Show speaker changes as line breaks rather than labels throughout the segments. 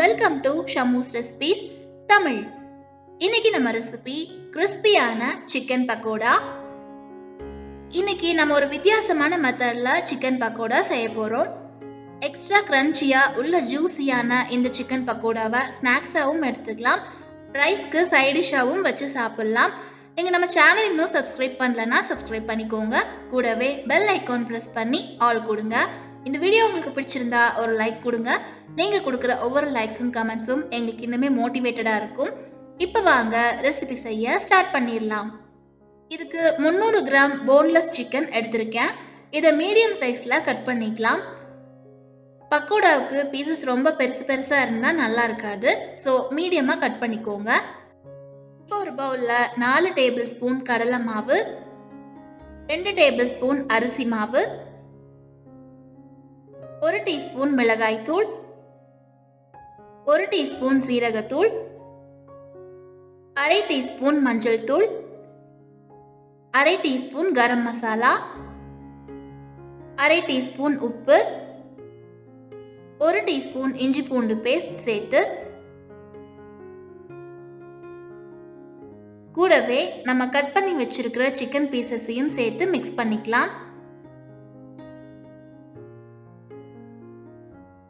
welcome to SHAMMU'S recipes Tamil. இன்னைக்கு நம்ம recipe கிறிஸ்பியான சிக்கன் பக்கோடா. இன்னைக்கு நம்ம ஒரு வித்தியாசமான மெத்தட்ல சிக்கன் பக்கோடா செய்ய போறோம். எக்ஸ்ட்ரா கிரன்ச்சியா உள்ள ஜூசியான இந்த சிக்கன் பக்கோடாவை ஸ்நாக்ஸாவும் எடுத்துக்கலாம், ரைஸ்க்கு சைட் டிஷ்ஷாவும் வச்சு சாப்பிடலாம். நீங்க நம்ம சேனல் இன்னும் சப்ஸ்கிரைப் பண்ணலன்னா சப்ஸ்கிரைப் பண்ணிக்கோங்க. கூடவே பெல் ஐகான் பிரஸ் பண்ணி ஆல் கொடுங்க. இந்த வீடியோ உங்களுக்கு பிடிச்சிருந்தா ஒரு லைக் கொடுங்க. நீங்க கொடுக்குற ஒவ்வொரு லைக்ஸும் கமெண்ட்ஸும் எங்களுக்கு இன்னுமே மோட்டிவேட்டடா இருக்கும். இப்போ வாங்க ரெசிபி செய்ய ஸ்டார்ட் பண்ணிடலாம். இதுக்கு 300 கிராம் போன்லெஸ் சிக்கன் எடுத்திருக்கேன். இதை மீடியம் சைஸ்ல கட் பண்ணிக்கலாம். பக்கோடாவுக்கு பீசஸ் ரொம்ப பெருசா இருந்தா நல்லா இருக்காது, ஸோ மீடியமா கட் பண்ணிக்கோங்க. இப்போ ஒரு பவுல்ல 4 டேபிள் ஸ்பூன் கடலை மாவு, 2 டேபிள் ஸ்பூன் அரிசி மாவு, 1 டீஸ்பூன் மிளகாய் தூள், 1 டீஸ்பூன் சீரகத்தூள், அரை டீஸ்பூன் மஞ்சள் தூள், அரை டீஸ்பூன் கரம் மசாலா, அரை டீஸ்பூன் உப்பு, 1 டீஸ்பூன் இஞ்சி பூண்டு பேஸ்ட் சேர்த்து கூடவே நம்ம கட் பண்ணி வச்சிருக்கிற சிக்கன் பீசஸையும் சேர்த்து மிக்ஸ் பண்ணிக்கலாம்.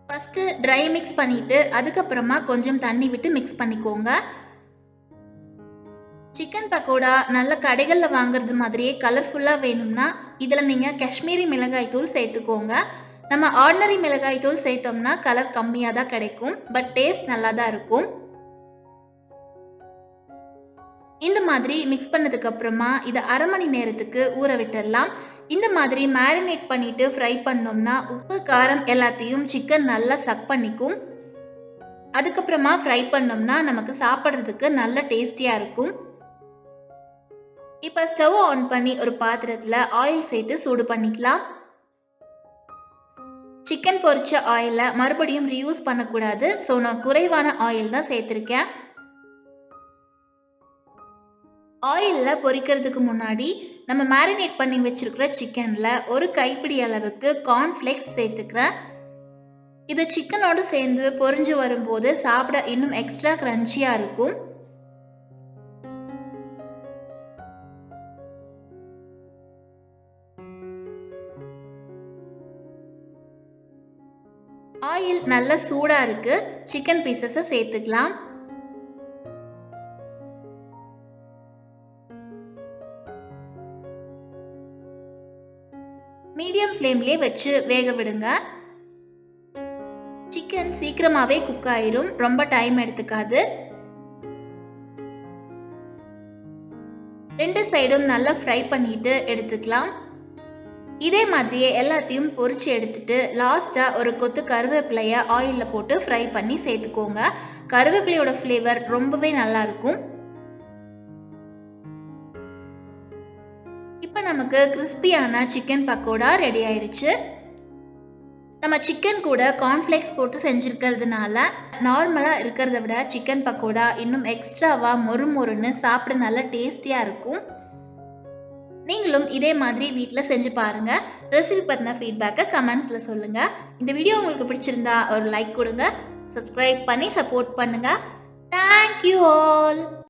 ஃபர்ஸ்ட் ட்ரை மிக்ஸ் பண்ணிட்டு அதுக்கப்புறமா கொஞ்சம் தண்ணி விட்டு மிக்ஸ் பண்ணிக்கோங்க. சிக்கன் பக்கோடா நல்ல கடைகளில் வாங்குறது மாதிரியே கலர்ஃபுல்லாக வேணும்னா இதில் நீங்கள் காஷ்மீரி மிளகாய் தூள் சேர்த்துக்கோங்க. நம்ம ஆர்டினரி மிளகாய் தூள் சேர்த்தோம்னா கலர் கம்மியாக தான் கிடைக்கும், பட் டேஸ்ட் நல்லா தான் இருக்கும். இந்த மாதிரி மிக்ஸ் பண்ணதுக்கு அப்புறமா இதை அரை மணி நேரத்துக்கு ஊற விட்டுடலாம். இந்த மாதிரி மேரினேட் பண்ணிட்டு ஃப்ரை பண்ணோம்னா உப்பு காரம் எல்லாத்தையும் சிக்கன் நல்லா சக் பண்ணிக்கும். அதுக்கப்புறமா ஃப்ரை பண்ணோம்னா நமக்கு சாப்பிட்றதுக்கு நல்ல டேஸ்டியா இருக்கும். இப்போ ஸ்டவ் ஆன் பண்ணி ஒரு பாத்திரத்தில் ஆயில் சேர்த்து சூடு பண்ணிக்கலாம். சிக்கன் பொரிச்ச ஆயிலை மறுபடியும் ரீயூஸ் பண்ணக்கூடாது, ஸோ நான் குறைவான ஆயில் தான் சேர்த்துருக்கேன். ஆயிலில் பொரிக்கிறதுக்கு முன்னாடி நம்ம மேரினேட் பண்ணி வச்சிருக்கிற சிக்கனில் ஒரு கைப்பிடி அளவுக்கு கார்ன்ஃப்ளேக்ஸ் சேர்த்துக்கிறேன். இது சிக்கனோடு சேர்ந்து பொரிஞ்சு வரும்போது சாப்பிட இன்னும் எக்ஸ்ட்ரா கிரன்ச்சியாக இருக்கும். ஆயில் நல்ல சூடாக இருக்கு, சிக்கன் பீசஸை சேர்த்துக்கலாம். மீடியம் ஃப்ளேம்லேயே வச்சு வேக விடுங்க. சிக்கன் சீக்கிரமாவே குக் ஆயிரும், ரொம்ப டைம் எடுத்துக்காது. 2 சைடும் நல்லா ஃப்ரை பண்ணிட்டு எடுத்துக்கலாம். இதே மாதிரியே எல்லாத்தையும் பொரிச்சு எடுத்துட்டு லாஸ்டா ஒரு கொத்து கருவேப்பிலைய ஆயில்ல போட்டு ஃப்ரை பண்ணி சேர்த்துக்கோங்க. கருவேப்பிலையோட ஃப்ளேவர் ரொம்பவே நல்லா இருக்கும். இப்போ நமக்கு கிறிஸ்பியான சிக்கன் பக்கோடா ரெடி ஆயிருச்சு. நம்ம சிக்கன் கூட கார்ன்ஃப்ளேக்ஸ் போட்டு செஞ்சிருக்கிறதுனால நார்மலாக இருக்கிறத விட சிக்கன் பக்கோடா இன்னும் எக்ஸ்ட்ராவா மொறுன்னு சாப்பிட நல்ல டேஸ்டியாக இருக்கும். நீங்களும் இதே மாதிரி வீட்டில் செஞ்சு பாருங்க. ரெசிபி பற்றின ஃபீட்பேக்கை கமெண்ட்ஸில் சொல்லுங்க. இந்த வீடியோ உங்களுக்கு பிடிச்சிருந்தா ஒரு லைக் கொடுங்க, சப்ஸ்கிரைப் பண்ணி சப்போர்ட் பண்ணுங்க. Thank you all.